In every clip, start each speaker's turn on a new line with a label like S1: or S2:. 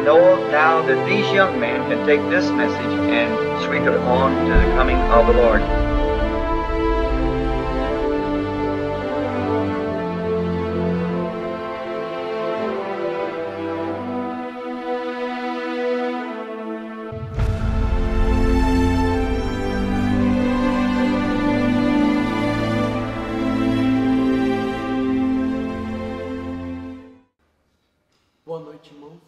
S1: know now that these young men can take this message and sweep it on to the coming of the Lord.
S2: Boa noite, irmãos.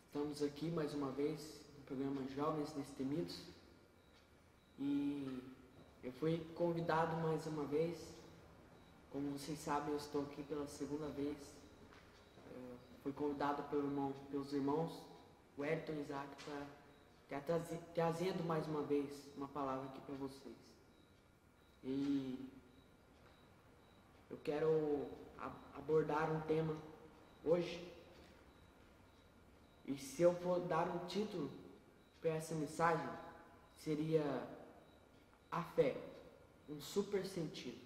S2: Estamos aqui mais uma vez no programa Jovens Destemidos e eu fui convidado mais uma vez. Como vocês sabem, eu estou aqui pela segunda vez. Fui convidado pelos irmãos Wellington e Isaac para trazendo mais uma vez uma palavra aqui para vocês. E eu quero abordar um tema hoje, e se eu for dar um título para essa mensagem, seria a fé, um super sentido.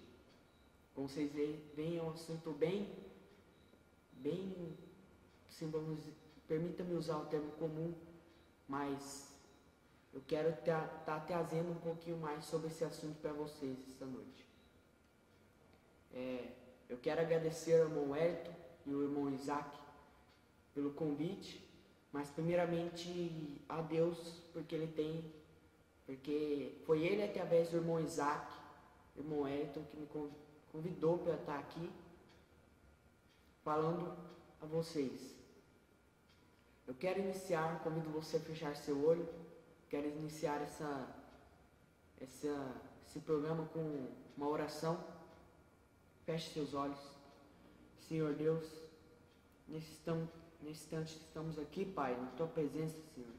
S2: Como vocês veem, é um assunto bem, assim, permita-me usar o termo comum, mas eu quero estar trazendo um pouquinho mais sobre esse assunto para vocês esta noite. Eu quero agradecer ao irmão Wellington e ao irmão Isaac pelo convite, mas primeiramente a Deus, porque foi ele através do irmão Isaac, irmão Wellington, que me convidou para estar aqui falando a vocês. Eu quero iniciar, convido você a fechar seu olho, quero iniciar esse programa com uma oração. Feche seus olhos. Senhor Deus, nesse instante estamos aqui, Pai, na Tua presença, Senhor.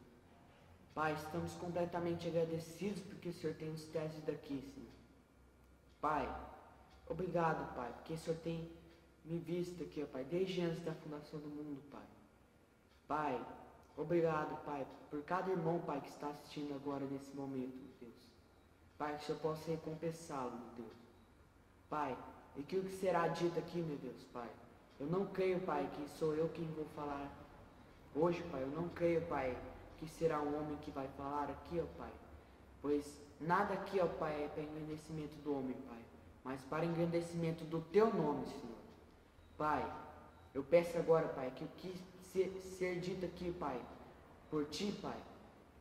S2: Pai, estamos completamente agradecidos porque o Senhor tem nos trazido aqui, Senhor. Pai, obrigado, Pai, porque o Senhor tem me visto aqui, Pai, desde antes da fundação do mundo, Pai. Pai, obrigado, Pai, por cada irmão, Pai, que está assistindo agora nesse momento, meu Deus. Pai, que o Senhor possa recompensá-lo, meu Deus. Pai, e aquilo que será dito aqui, meu Deus, Pai, eu não creio, Pai, que sou eu quem vou falar hoje, Pai. Eu não creio, Pai, que será um homem que vai falar aqui, ó Pai. Pois nada aqui, ó Pai, é para engrandecimento do homem, Pai, mas para engrandecimento do Teu nome, Senhor. Pai, eu peço agora, Pai, que o que ser dito aqui, Pai, por Ti, Pai,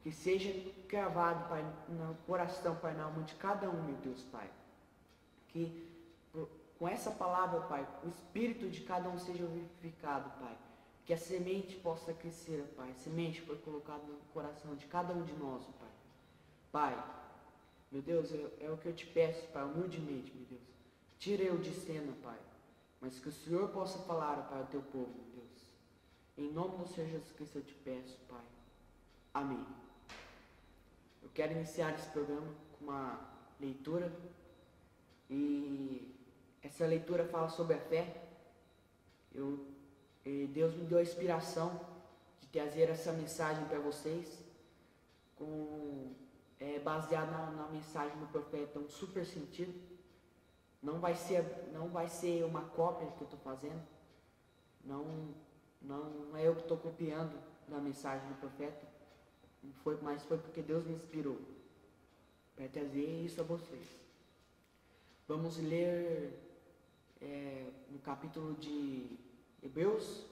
S2: que seja gravado, Pai, no coração, Pai, na alma de cada um, meu Deus, Pai. Que com essa palavra, Pai, o espírito de cada um seja vivificado, Pai. Que a semente possa crescer, Pai. A semente foi colocada no coração de cada um de nós, Pai. Pai, meu Deus, é o que eu te peço, Pai, humildemente, meu Deus. Tira eu de cena, Pai. Mas que o Senhor possa falar, Pai, ao Teu povo, meu Deus. Em nome do Senhor Jesus Cristo eu te peço, Pai. Amém. Eu quero iniciar esse programa com uma leitura. E essa leitura fala sobre a fé. Deus me deu a inspiração de trazer essa mensagem para vocês, baseado na mensagem do profeta, um super sentido. Não vai ser uma cópia que eu estou fazendo. Não é eu que estou copiando da mensagem do profeta. Mas foi porque Deus me inspirou para trazer isso a vocês. Vamos ler no capítulo de Hebreus,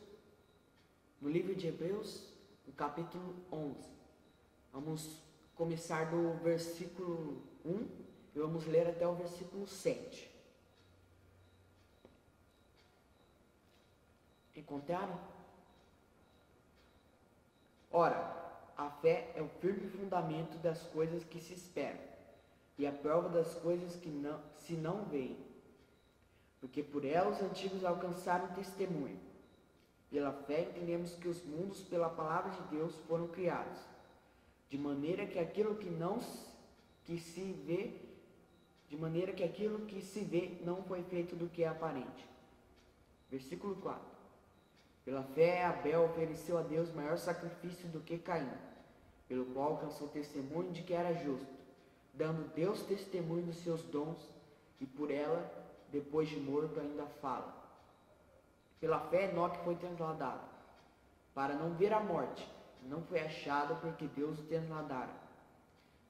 S2: no livro de Hebreus, no capítulo 11. Vamos começar do versículo 1 e vamos ler até o versículo 7. Encontraram? Ora, a fé é o firme fundamento das coisas que se esperam e a prova das coisas que se não veem, porque por ela os antigos alcançaram testemunho. Pela fé entendemos que os mundos pela palavra de Deus foram criados, de maneira que aquilo que se vê não foi feito do que é aparente. Versículo 4. Pela fé Abel ofereceu a Deus maior sacrifício do que Caim, pelo qual alcançou testemunho de que era justo, dando Deus testemunho dos seus dons, e por ela, depois de morto, ainda fala. Pela fé Enoque foi trasladado, para não ver a morte. Não foi achado porque Deus o transladara,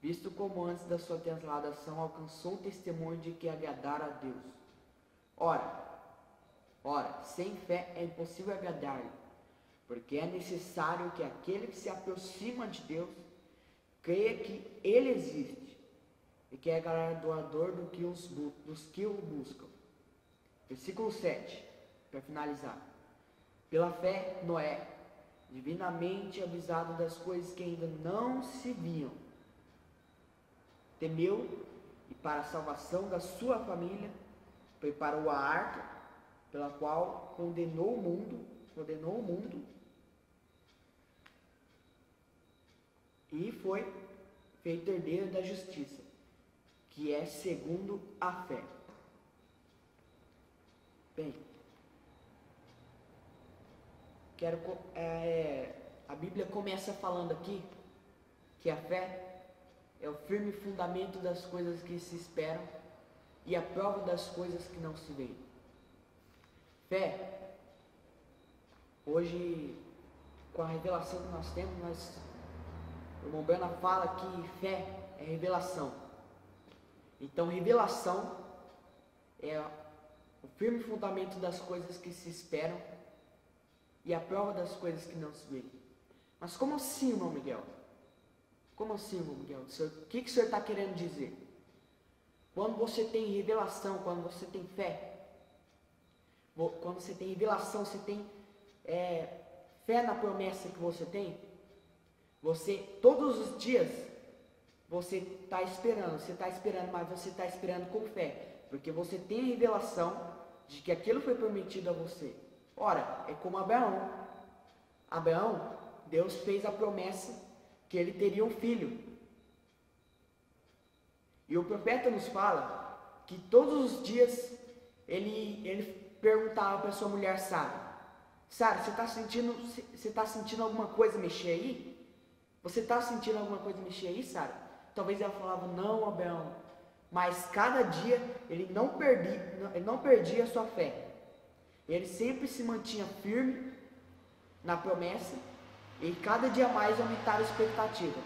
S2: visto como antes da sua transladação alcançou o testemunho de que agradara a Deus. Ora, sem fé é impossível agradar-lhe, porque é necessário que aquele que se aproxima de Deus creia que Ele existe e que é galardoador dos que o buscam. Versículo 7, para finalizar. Pela fé, Noé, divinamente avisado das coisas que ainda não se viam, temeu e para a salvação da sua família preparou a arca, pela qual condenou o mundo e foi feito herdeiro da justiça, que é segundo a fé. Bem, a Bíblia começa falando aqui que a fé é o firme fundamento das coisas que se esperam e a prova das coisas que não se veem. Fé, hoje, com a revelação que nós temos, o irmão Brana fala que fé é revelação. Então, revelação é o firme fundamento das coisas que se esperam e a prova das coisas que não se veem. Mas como assim, irmão Miguel? Como assim, irmão Miguel? O que o senhor está querendo dizer? Quando você tem revelação, quando você tem fé, quando você tem revelação, você tem fé na promessa que você tem, você, todos os dias, você está esperando, mas você está esperando com fé, porque você tem a revelação de que aquilo foi prometido a você. Ora, é como Abraão. Abraão, Deus fez a promessa que ele teria um filho. E o profeta nos fala que todos os dias perguntava para sua mulher Sara: Sara, você está sentindo alguma coisa mexer aí? Você está sentindo alguma coisa mexer aí, Sara? Talvez ela falava: não, Abraão. Mas cada dia ele não perdia a sua fé. Ele sempre se mantinha firme na promessa e cada dia mais aumentava a expectativa.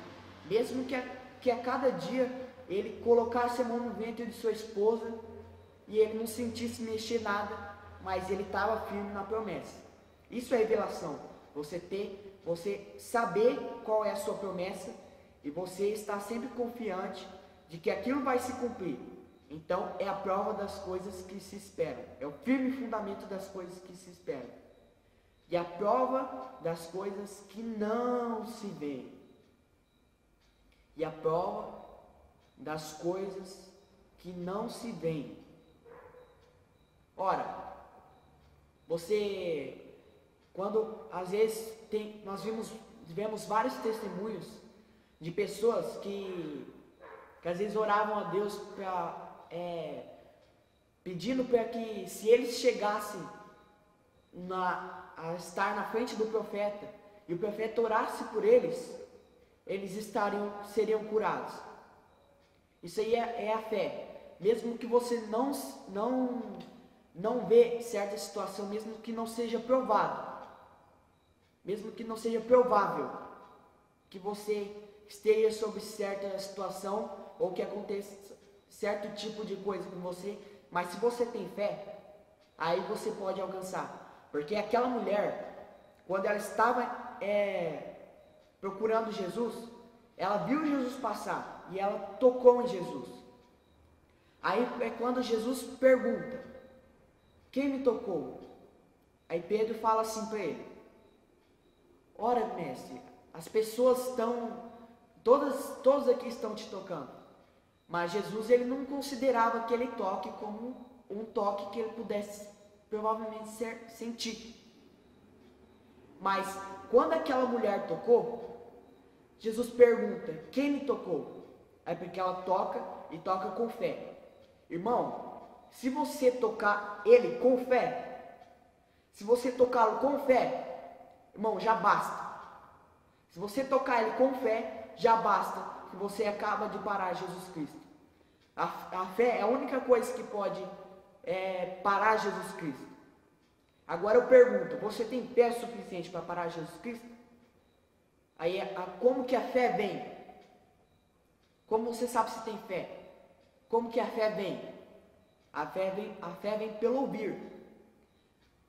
S2: Mesmo que a cada dia ele colocasse a mão no ventre de sua esposa e ele não sentisse mexer nada, mas ele estava firme na promessa. Isso é revelação. Você saber qual é a sua promessa e você estar sempre confiante de que aquilo vai se cumprir. Então é a prova das coisas que se esperam. É o firme fundamento das coisas que se esperam. E a prova das coisas que não se veem. E a prova das coisas que não se veem. Ora, quando às vezes nós vemos vários testemunhos de pessoas que às vezes oravam a Deus pedindo para que, se eles chegassem a estar na frente do profeta e o profeta orasse por eles, seriam curados. Isso aí é a fé. Mesmo que você não vê certa situação, mesmo que não seja provado, mesmo que não seja provável que você esteja sob certa situação ou que aconteça certo tipo de coisa com você, mas se você tem fé, aí você pode alcançar. Porque aquela mulher, quando ela estava procurando Jesus, ela viu Jesus passar e ela tocou em Jesus. Aí é quando Jesus pergunta: quem me tocou? Aí Pedro fala assim para ele: ora, mestre, as pessoas todas aqui estão te tocando. Mas Jesus, ele não considerava aquele toque como um toque que ele pudesse provavelmente sentir. Mas quando aquela mulher tocou, Jesus pergunta: quem me tocou? É porque ela toca e toca com fé. Irmão, se você tocar ele com fé, se você tocá-lo com fé, irmão, já basta. Se você tocar ele com fé, já basta, que você acaba de parar Jesus Cristo. A fé é a única coisa que pode parar Jesus Cristo. Agora eu pergunto, você tem fé suficiente para parar Jesus Cristo? Aí, como que a fé vem? Como você sabe se tem fé? Como que a fé vem? A fé vem pelo ouvir.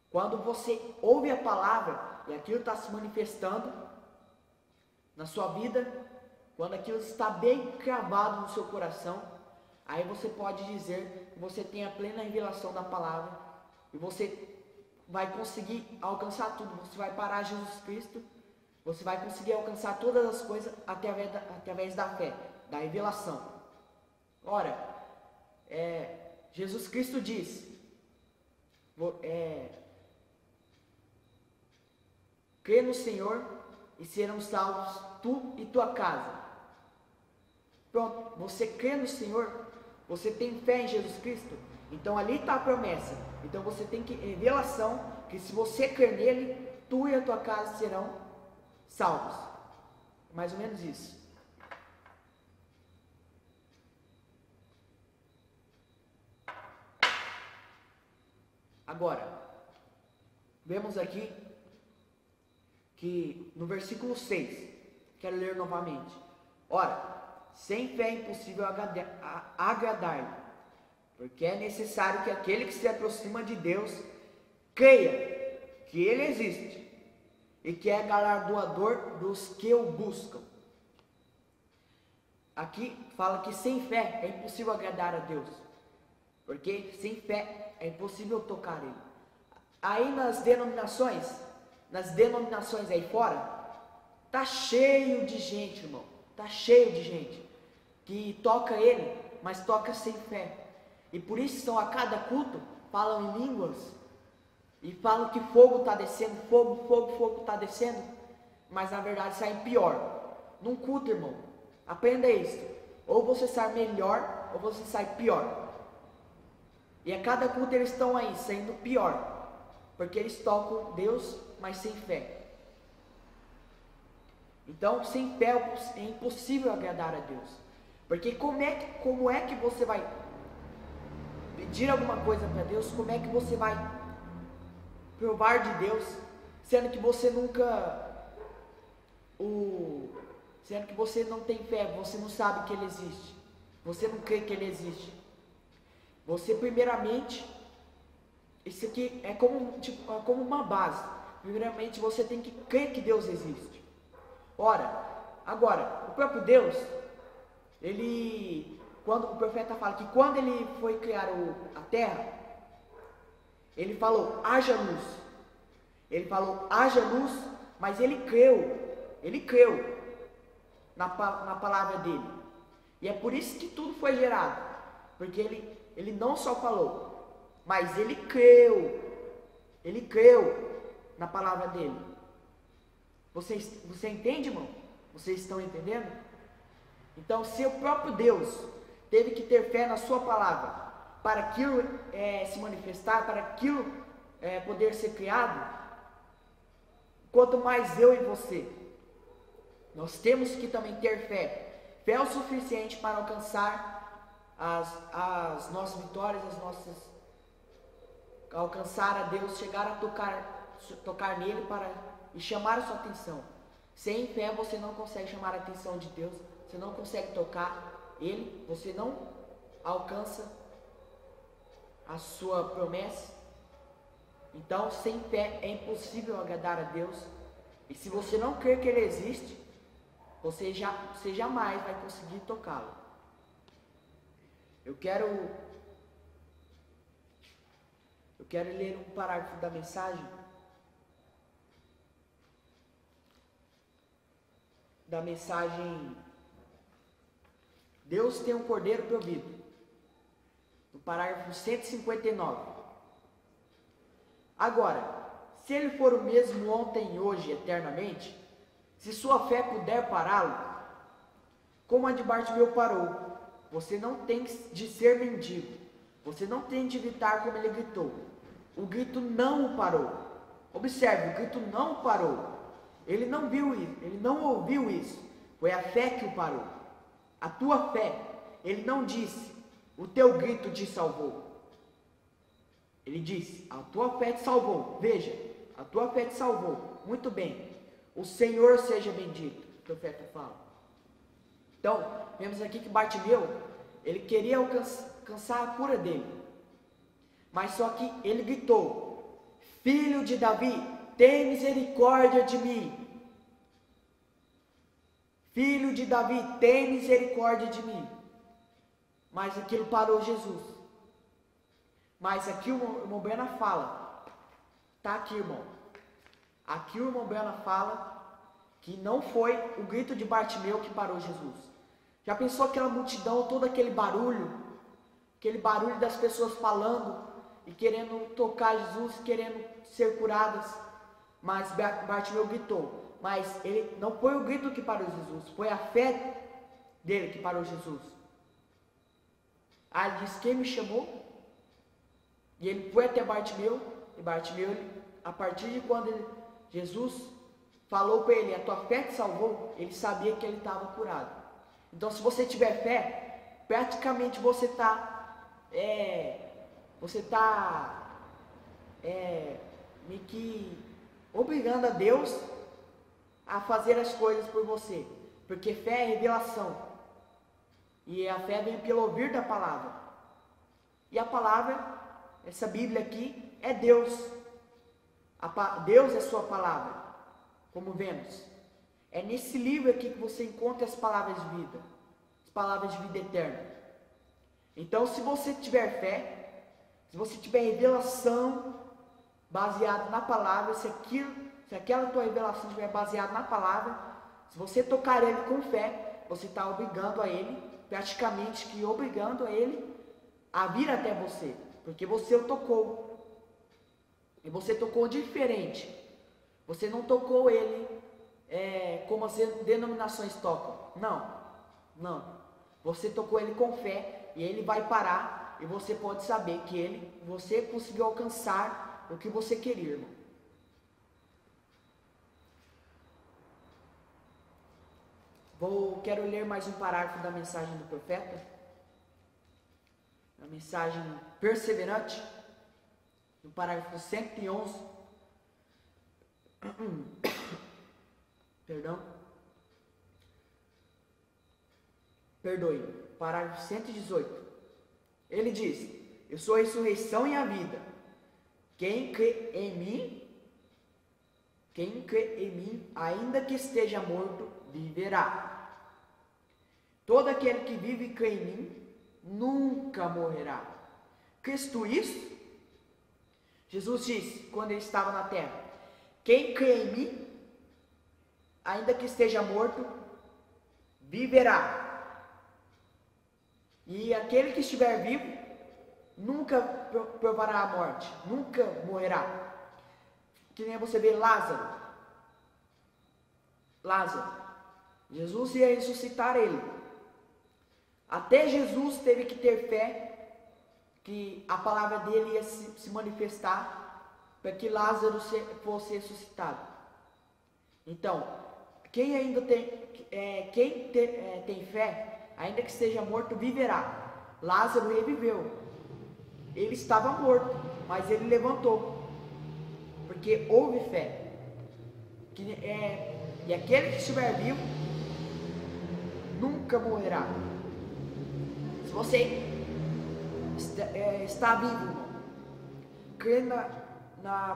S2: Quando você ouve a palavra e aquilo está se manifestando na sua vida, quando aquilo está bem cravado no seu coração, aí você pode dizer que você tem a plena revelação da palavra e você vai conseguir alcançar tudo. Você vai parar Jesus Cristo, você vai conseguir alcançar todas as coisas através da fé, da revelação. Ora, Jesus Cristo diz, crê no Senhor e serão salvos tu e tua casa. Pronto, você crê no Senhor, você tem fé em Jesus Cristo, então ali está a promessa. Então você tem que revelação que se você crer nele, tu e a tua casa serão salvos. Mais ou menos isso. Agora, vemos aqui que no versículo 6, quero ler novamente. Ora, sem fé é impossível agradar-lhe, porque é necessário que aquele que se aproxima de Deus creia que ele existe e que é galardoador dos que o buscam. Aqui fala que sem fé é impossível agradar a Deus, porque sem fé é impossível tocar ele. Aí nas denominações aí fora, tá cheio de gente, irmão, tá cheio de gente que toca ele, mas toca sem fé. E por isso estão a cada culto, falam em línguas, e falam que fogo está descendo, fogo está descendo, mas na verdade sai pior. Num culto, irmão, aprenda isso, ou você sai melhor, ou você sai pior. E a cada culto eles estão aí, saindo pior, porque eles tocam Deus, mas sem fé. Então, sem fé é impossível agradar a Deus, porque como é que você vai pedir alguma coisa para Deus? Como é que você vai provar de Deus, sendo que você sendo que você não tem fé, você não sabe que Ele existe, você não crê que Ele existe? Você primeiramente, isso aqui é como uma base. Primeiramente você tem que crer que Deus existe. Agora, o próprio Deus, quando o profeta fala que quando ele foi criar a terra, ele falou, haja luz. Ele falou, haja luz, mas ele creu na palavra dele. E é por isso que tudo foi gerado, porque ele não só falou, mas ele creu na palavra dele. Você entende, irmão? Vocês estão entendendo? Então, se o próprio Deus teve que ter fé na sua palavra para aquilo se manifestar, para aquilo poder ser criado, quanto mais eu e você, nós temos que também ter fé o suficiente para alcançar as nossas vitórias, alcançar a Deus, chegar a tocar nele e chamar a sua atenção. Sem fé você não consegue chamar a atenção de Deus, você não consegue tocar ele, você não alcança a sua promessa. Então, sem fé é impossível agradar a Deus. E se você não crer que Ele existe, você jamais vai conseguir tocá-lo. Eu quero ler um parágrafo da mensagem. Deus tem um cordeiro provido. No parágrafo 159. Agora, se ele for o mesmo ontem, hoje e eternamente, se sua fé puder pará-lo, como a de Bartimeu parou, você não tem de ser mendigo, você não tem de gritar como ele gritou. O grito não o parou. Observe, o grito não o parou. Ele não viu isso, ele não ouviu isso. Foi a fé que o parou. A tua fé. Ele não disse, o teu grito te salvou. Ele disse: a tua fé te salvou. Veja, a tua fé te salvou. Muito bem. O Senhor seja bendito. O profeta fala. Então, vemos aqui que Bartimeu, ele queria alcançar a cura dele. Mas só que ele gritou: Filho de Davi, tem misericórdia de mim. Filho de Davi, tem misericórdia de mim. Mas aquilo parou Jesus. Mas aqui o irmão Bena fala, tá aqui, irmão. Aqui o irmão Bena fala que não foi o grito de Bartimeu que parou Jesus. Já pensou aquela multidão, todo aquele barulho das pessoas falando e querendo tocar Jesus, querendo ser curadas, mas Bartimeu gritou. Mas ele não foi o grito que parou Jesus, foi a fé dele que parou Jesus. Aí ele disse: quem me chamou? E ele foi até Bartimeu, e Bartimeu, a partir de quando Jesus falou para ele: a tua fé te salvou, ele sabia que ele estava curado. Então, se você tiver fé, praticamente você está meio que obrigando a Deus a fazer as coisas por você, porque fé é revelação, e a fé vem pelo ouvir da palavra, e a palavra, essa Bíblia aqui, é Deus. Deus é sua palavra, como vemos. É nesse livro aqui que você encontra as palavras de vida, as palavras de vida eterna. Então, se você tiver fé, se você tiver revelação baseada na palavra, se aquela tua revelação estiver baseada na palavra, se você tocar ele com fé, você está obrigando a ele, praticamente que obrigando a ele a vir até você, porque você o tocou. E você tocou diferente. Você não tocou ele como as denominações tocam. Não. Você tocou ele com fé e ele vai parar e você pode saber que você conseguiu alcançar o que você queria, irmão. Quero ler mais um parágrafo da mensagem do profeta. A mensagem perseverante, no parágrafo 111. Perdoe, parágrafo 118. Ele diz: eu sou a ressurreição e a vida. Quem crê em mim, ainda que esteja morto, viverá. Todo aquele que vive e crê em mim, nunca morrerá. Cristo isso? Jesus disse, quando ele estava na terra: quem crê em mim, ainda que esteja morto, viverá. E aquele que estiver vivo, nunca provará a morte, nunca morrerá. Que nem você vê Lázaro. Jesus ia ressuscitar ele. Até Jesus teve que ter fé que a palavra dele ia se manifestar para que Lázaro fosse ressuscitado. Então, quem ainda tem fé, ainda que esteja morto, viverá. Lázaro reviveu. Ele estava morto, mas ele levantou, porque houve fé. E aquele que estiver vivo nunca morrerá. Se você está vivo, irmão,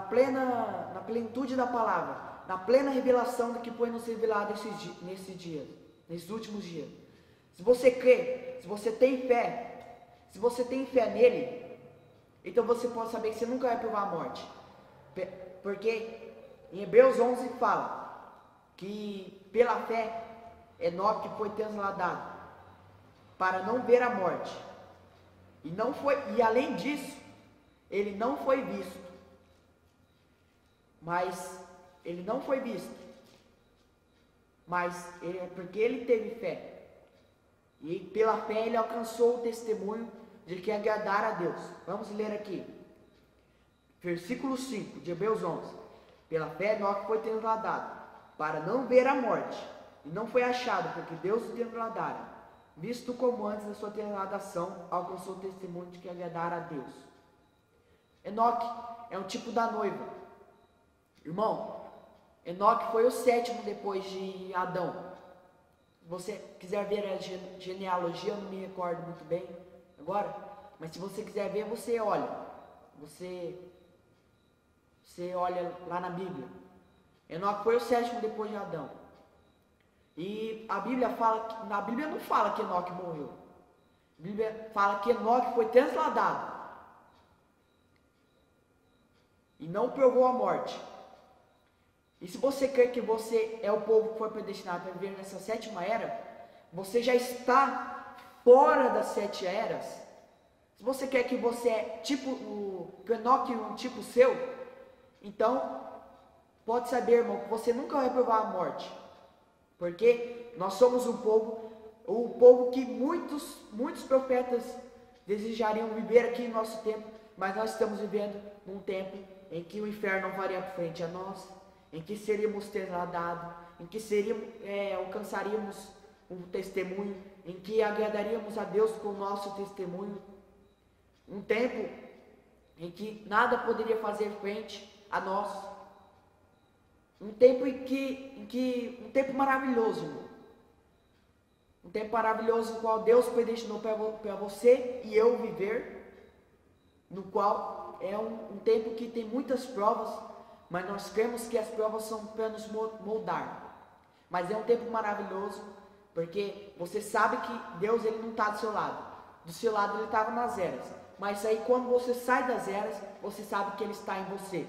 S2: crê na plenitude da palavra, na plena revelação do que foi nos revelado nesses últimos dias. Se você crê, se você tem fé nele, então você pode saber que você nunca vai provar a morte. Porque em Hebreus 11 fala que pela fé Enoque foi trasladado para não ver a morte. E além disso, ele não foi visto. Mas ele não foi visto. Mas porque ele teve fé. E pela fé ele alcançou o testemunho de que agradara a Deus. Vamos ler aqui. Versículo 5 de Hebreus 11. Pela fé Enoque foi trasladado para não ver a morte. E não foi achado, porque Deus o trasladara. Visto como antes da sua trasladação alcançou o testemunho de que agradara a Deus. Enoque é um tipo da noiva. Irmão, Enoque foi o sétimo depois de Adão. Se você quiser ver a genealogia, eu não me recordo muito bem agora, mas se você quiser ver, você olha. Você olha lá na Bíblia. Enoque foi o sétimo depois de Adão. E a Bíblia fala, na Bíblia não fala que Enoque morreu. A Bíblia fala que Enoque foi transladado e não provou a morte. E se você crê que você é o povo que foi predestinado para viver nessa sétima era, você já está fora das 7 eras. Se você quer que você é tipo o Enoque, um tipo seu, então pode saber, irmão, que você nunca vai provar a morte. Porque nós somos um povo, o povo que muitos profetas desejariam viver aqui em nosso tempo, mas nós estamos vivendo num tempo em que o inferno não faria frente a nós, em que seríamos trasladados, em que alcançaríamos um testemunho, em que agradaríamos a Deus com o nosso testemunho. Um tempo em que nada poderia fazer frente a nós. Um tempo um tempo maravilhoso, irmão. Um tempo maravilhoso no qual Deus predestinou para você e eu viver, no qual é um tempo que tem muitas provas, mas nós cremos que as provas são para nos moldar. Mas é um tempo maravilhoso, porque você sabe que Deus ele não está do seu lado. Do seu lado ele estava nas eras. Mas aí quando você sai das eras, você sabe que ele está em você.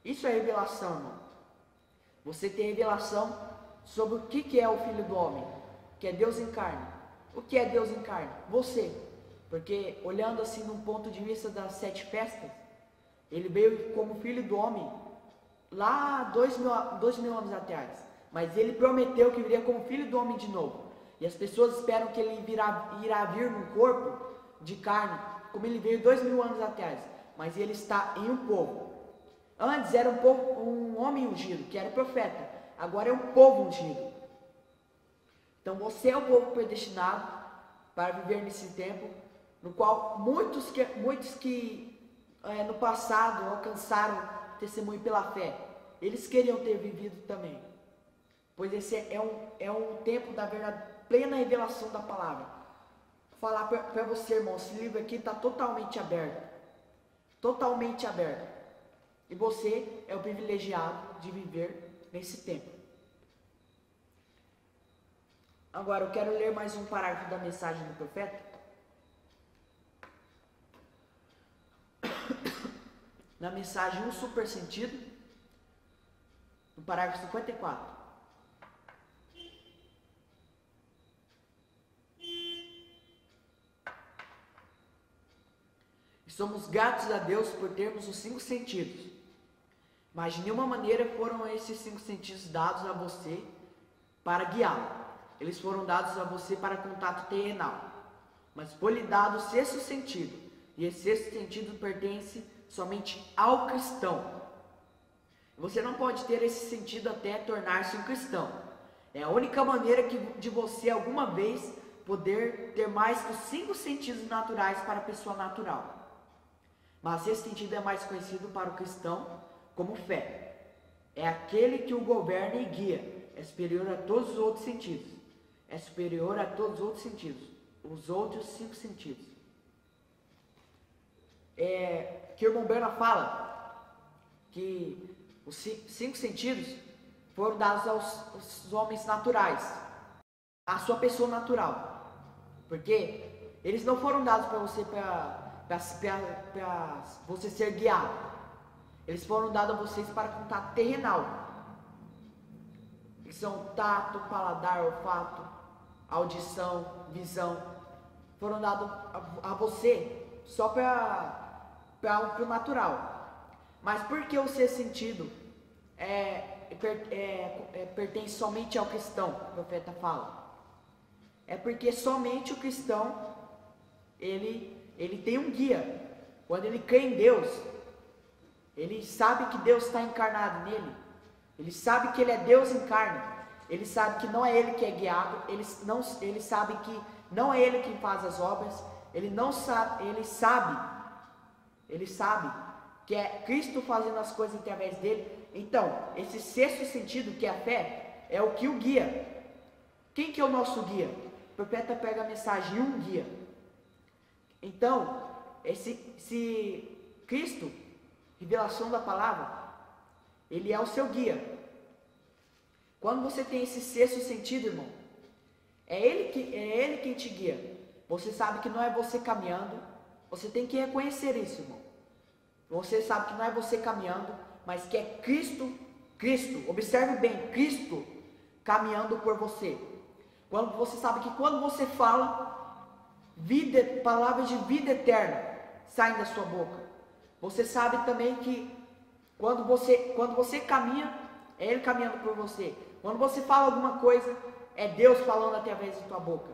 S2: Isso é revelação, irmão. Você tem revelação sobre o que é o Filho do Homem, que é Deus em carne. O que é Deus em carne? Você. Porque olhando assim num ponto de vista das 7 festas, ele veio como Filho do Homem lá 2000 anos atrás. Mas ele prometeu que viria como Filho do Homem de novo. E as pessoas esperam que ele irá vir num corpo de carne, como ele veio 2000 anos atrás. Mas ele está em um povo. Antes era um homem ungido, que era o profeta. Agora é um povo ungido. Então você é o povo predestinado para viver nesse tempo, no qual muitos que no passado alcançaram testemunho pela fé, eles queriam ter vivido também. Pois esse é um tempo da plena revelação da palavra. Vou falar para você, irmão, esse livro aqui está totalmente aberto. Totalmente aberto. E você é o privilegiado de viver nesse tempo. Agora eu quero ler mais um parágrafo da mensagem do profeta. Na mensagem Um Super Sentido, no parágrafo 54. Somos gratos a Deus por termos os 5 sentidos. Mas de nenhuma maneira foram esses 5 sentidos dados a você para guiá-lo. Eles foram dados a você para contato terrenal. Mas foi-lhe dado o 6º sentido. E esse 6º sentido pertence somente ao cristão. Você não pode ter esse sentido até tornar-se um cristão. É a única maneira de você alguma vez poder ter mais que os 5 sentidos naturais para a pessoa natural. Mas esse sentido é mais conhecido para o cristão como fé. É aquele que o governa e guia. É superior a todos os outros sentidos. É superior a todos os outros sentidos. Os outros 5 sentidos. Que o irmão Bernard fala que os 5 sentidos foram dados aos homens naturais. A sua pessoa natural. Porque eles não foram dados para você para você ser guiado. Eles foram dados a vocês para contato terrenal. Eles são tato, paladar, olfato, audição, visão. Foram dados a você só para o natural. Mas por que o 6º sentido pertence somente ao cristão? O profeta fala. É porque somente o cristão ele tem um guia. Quando ele crê em Deus, ele sabe que Deus está encarnado nele. Ele sabe que ele é Deus em carne. Ele sabe que não é ele que é guiado. Ele sabe que não é ele quem faz as obras. Ele sabe ele sabe que é Cristo fazendo as coisas através dele. Então, esse sexto sentido, que é a fé, é o que o guia. Quem que é o nosso guia? O profeta pega a mensagem e um guia. Então, esse Cristo, revelação da palavra, ele é o seu guia. Quando você tem esse sexto sentido, irmão, é ele quem te guia. Você sabe que não é você caminhando. Você tem que reconhecer isso, irmão. Você sabe que não é você caminhando, mas que é Cristo, observe bem, Cristo caminhando por você. Quando você sabe que quando você fala, palavras de vida eterna saem da sua boca. Você sabe também que quando você caminha, é Ele caminhando por você. Quando você fala alguma coisa, é Deus falando através da tua boca.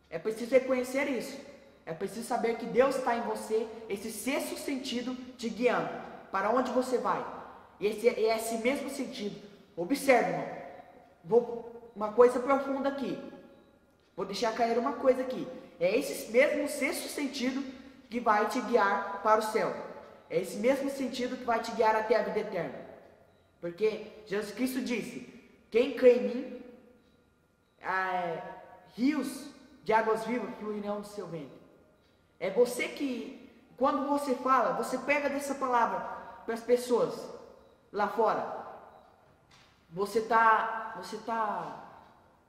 S2: É preciso reconhecer isso. É preciso saber que Deus está em você, esse sexto sentido te guiando. Para onde você vai? E esse mesmo sentido. Observe, irmão. Uma coisa profunda aqui. Vou deixar cair uma coisa aqui. É esse mesmo sexto sentido que vai te guiar para o céu. É esse mesmo sentido que vai te guiar até a vida eterna. Porque Jesus Cristo disse: quem crê em mim, rios de águas vivas fluirão do seu ventre. É você que, quando você fala, você pega dessa palavra para as pessoas lá fora. Você tá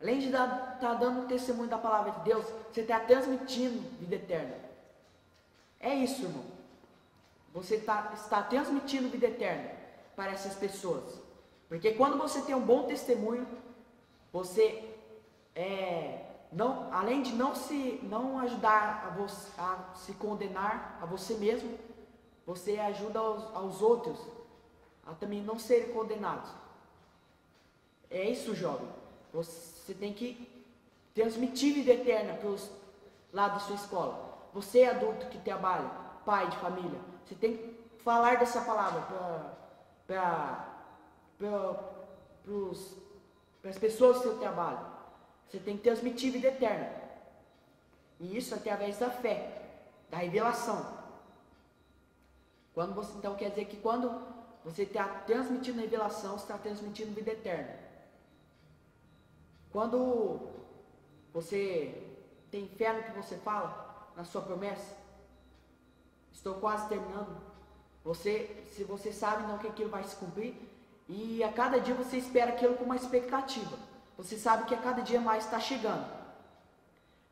S2: além de estar dando um testemunho da palavra de Deus, você está transmitindo vida eterna. É isso, irmão. Você está transmitindo vida eterna para essas pessoas. Porque quando você tem um bom testemunho, você além de não ajudar a se condenar a você mesmo, você ajuda aos outros a também não serem condenados. É isso, jovem. Você tem que transmitir vida eterna para os lados da sua escola. Você, adulto que trabalha, pai de família, você tem que falar dessa palavra para as pessoas do seu trabalho. Você tem que transmitir vida eterna. E isso através da fé, da revelação. Então quer dizer que quando você está transmitindo a revelação, você está transmitindo vida eterna. Quando você tem fé no que você fala, na sua promessa, estou quase terminando. Se você sabe não que aquilo vai se cumprir, e a cada dia você espera aquilo com uma expectativa. Você sabe que a cada dia mais está chegando.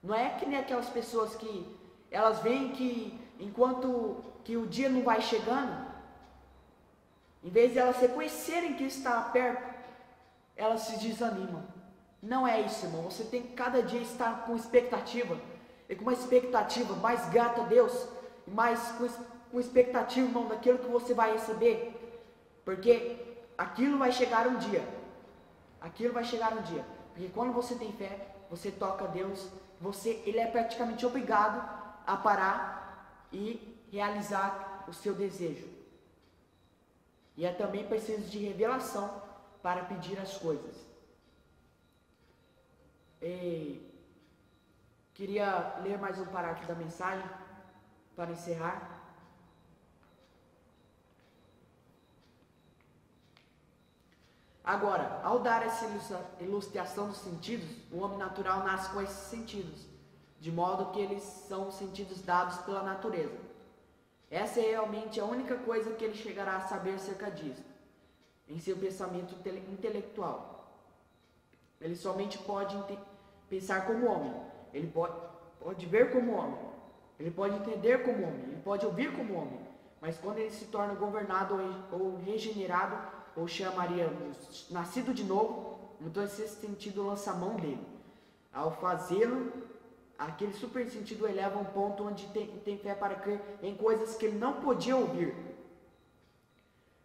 S2: Não é que nem aquelas pessoas que elas veem que enquanto que o dia não vai chegando, em vez de elas reconhecerem que está perto, elas se desanimam. Não é isso, irmão. Você tem que cada dia estar com expectativa, e com uma expectativa mais grata a Deus, mais com expectativa, irmão, daquilo que você vai receber, porque aquilo vai chegar um dia. Aquilo vai chegar um dia. Porque quando você tem fé, você toca a Deus, ele é praticamente obrigado a parar e realizar o seu desejo. E é também preciso de revelação para pedir as coisas. Queria ler mais um parágrafo da mensagem para encerrar. Agora, ao dar essa ilustração dos sentidos, o homem natural nasce com esses sentidos, de modo que eles são sentidos dados pela natureza. Essa é realmente a única coisa que ele chegará a saber acerca disso, em seu pensamento intelectual. Ele somente pode pensar como homem, ele pode ver como homem, ele pode entender como homem, ele pode ouvir como homem, mas quando ele se torna governado ou regenerado, ou chamaríamos nascido de novo, então esse sentido lança a mão dele. Ao fazê-lo, aquele super sentido eleva a um ponto onde tem fé para crer em coisas que ele não podia ouvir,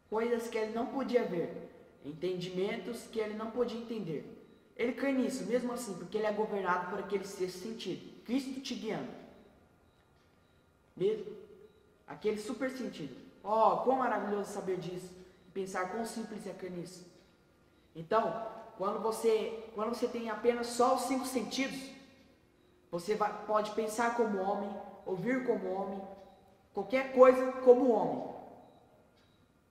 S2: coisas que ele não podia ver, entendimentos que ele não podia entender. Ele crê nisso, mesmo assim, porque ele é governado por aquele sexto sentido, Cristo te guiando. Mesmo aquele super sentido. Oh, quão maravilhoso saber disso, pensar quão simples é crer nisso. Então, quando você tem apenas só os 5 sentidos, você pode pensar como homem, ouvir como homem, qualquer coisa como homem,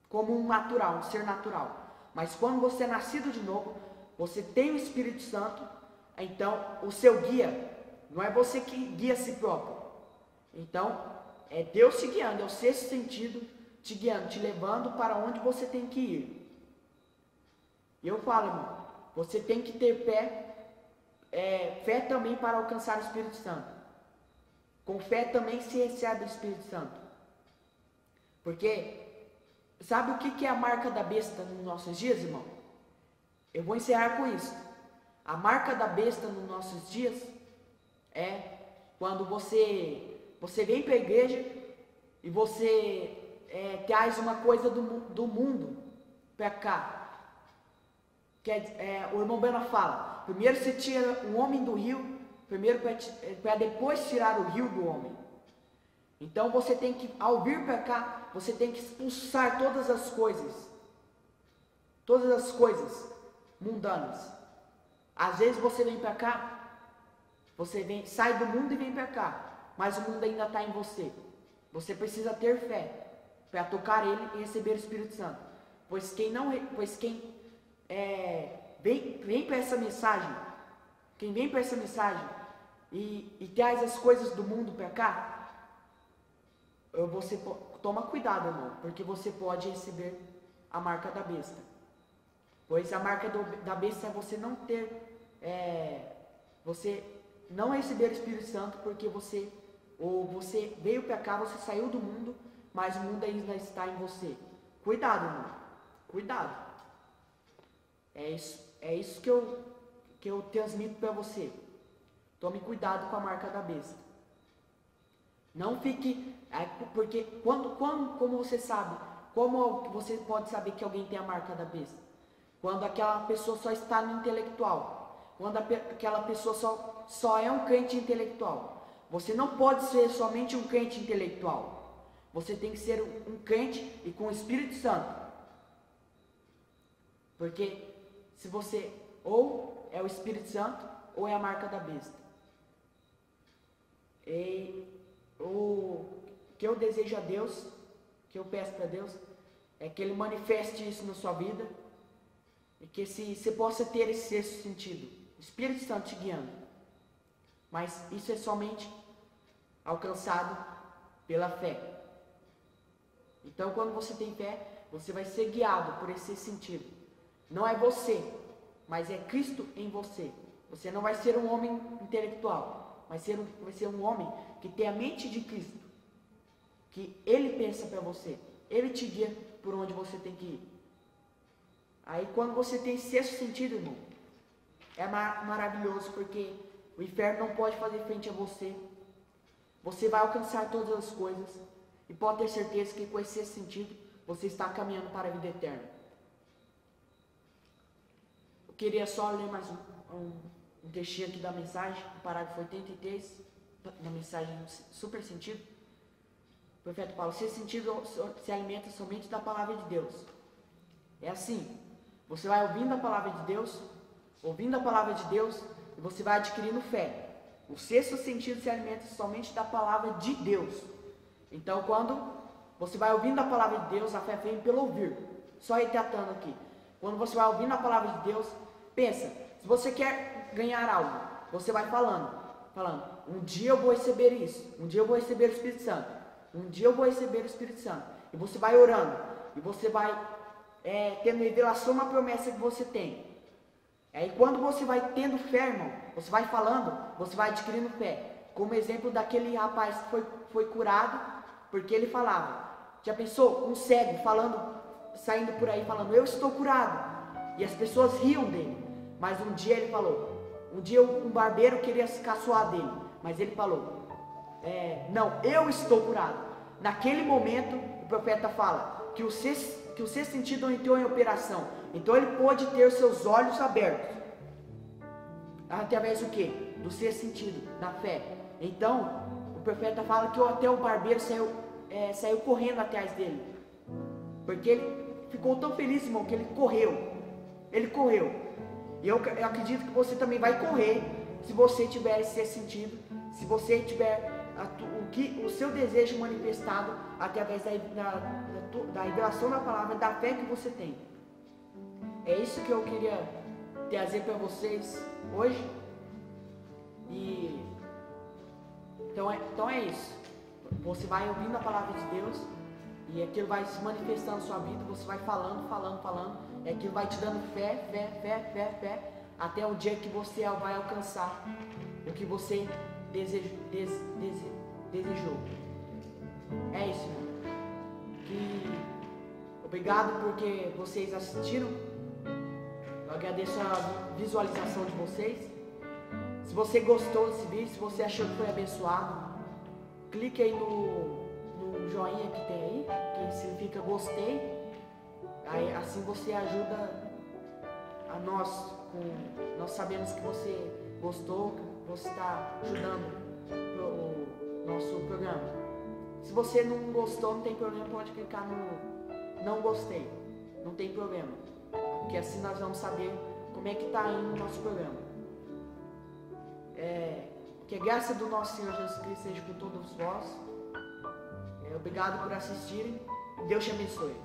S2: como um natural, um ser natural. Mas quando você é nascido de novo, você tem o Espírito Santo, então o seu guia, não é você que guia a si próprio. Então, é Deus te guiando, é o sexto sentido te guiando, te levando para onde você tem que ir. E eu falo, irmão, você tem que ter fé também para alcançar o Espírito Santo. Com fé também se recebe o Espírito Santo. Porque, sabe o que é a marca da besta nos nossos dias, irmão? Eu vou encerrar com isso. A marca da besta nos nossos dias é quando você vem para a igreja e você traz uma coisa do mundo para cá. O irmão Bena fala, primeiro você tira um homem do rio, primeiro para depois tirar o rio do homem. Então você tem que, ao vir para cá, você tem que expulsar todas as coisas mundanas. Às vezes você vem para cá, sai do mundo e vem para cá, mas o mundo ainda está em você. Você precisa ter fé para tocar ele e receber o Espírito Santo. Pois quem vem para essa mensagem, e traz as coisas do mundo para cá, você toma cuidado, irmão, porque você pode receber a marca da besta. Pois a marca da besta é você não você não receber o Espírito Santo, porque você veio para cá, você saiu do mundo, mas o mundo ainda está em você. Cuidado, irmão, cuidado. É isso que eu transmito para você. Tome cuidado com a marca da besta. Não fique, porque como você sabe, como você pode saber que alguém tem a marca da besta? Quando aquela pessoa só está no intelectual, quando aquela pessoa só é um crente intelectual. Você não pode ser somente um crente intelectual. Você tem que ser um crente e com o Espírito Santo. Porque se você ou é o Espírito Santo ou é a marca da besta. E o que eu desejo a Deus, que eu peço para Deus, é que Ele manifeste isso na sua vida e que você possa ter esse sexto sentido, o Espírito Santo te guiando. Mas isso é somente alcançado pela fé. Então, quando você tem fé, você vai ser guiado por esse sentido. Não é você, mas é Cristo em você. Você não vai ser um homem intelectual, vai ser um homem que tem a mente de Cristo, que Ele pensa para você, Ele te guia por onde você tem que ir. Aí quando você tem sexto sentido, irmão, é maravilhoso, porque o inferno não pode fazer frente a você. Você vai alcançar todas as coisas e pode ter certeza que com esse sexto sentido você está caminhando para a vida eterna. Eu queria só ler mais um textinho aqui da mensagem, o parágrafo 83, da mensagem super sentido. O profeta Paulo, sexto sentido se alimenta somente da palavra de Deus. É assim, você vai ouvindo a palavra de Deus, e você vai adquirindo fé. O sexto sentido se alimenta somente da palavra de Deus. Então, quando você vai ouvindo a palavra de Deus, a fé vem pelo ouvir. Só retratando aqui. Quando você vai ouvindo a palavra de Deus, pensa, se você quer ganhar algo, você vai falando, um dia eu vou receber isso, um dia eu vou receber o Espírito Santo, um dia eu vou receber o Espírito Santo. E você vai orando, e você vai tendo revelação uma promessa que você tem. Aí quando você vai tendo fé, irmão, você vai falando, você vai adquirindo fé. Como exemplo daquele rapaz que foi curado, porque ele falava. Já pensou? Um cego saindo por aí falando, eu estou curado. E as pessoas riam dele. Mas um dia ele falou, um barbeiro queria se caçoar dele. Mas ele falou, não, eu estou curado. Naquele momento, o profeta fala que o sexto sentido entrou em operação. Então ele pôde ter os seus olhos abertos. Através do quê? Do sexto sentido, da fé. Então, o profeta fala que até o barbeiro saiu correndo atrás dele. Porque ele ficou tão feliz, irmão, que ele correu. Ele correu. E eu acredito que você também vai correr se você tiver esse sentido. Se você tiver o seu desejo manifestado através da revelação da palavra, da fé que você tem. É isso que eu queria trazer para vocês hoje. E então é isso. Você vai ouvindo a palavra de Deus e aquilo vai se manifestando na sua vida. Você vai falando, e aquilo vai te dando fé, até o dia que você vai alcançar o que você desejou. É isso. Obrigado porque vocês assistiram. Eu agradeço a visualização de vocês. Se você gostou desse vídeo, se você achou que foi abençoado, clique aí no joinha que tem aí, que significa gostei. Aí, assim você ajuda a nós. Nós sabemos que você gostou, que você está ajudando o nosso programa. Se você não gostou, não tem problema, pode clicar no não gostei. Não tem problema. Porque assim nós vamos saber como é que está indo o nosso programa. Que a graça do nosso Senhor Jesus Cristo seja com todos vós. Obrigado por assistirem. Deus te abençoe.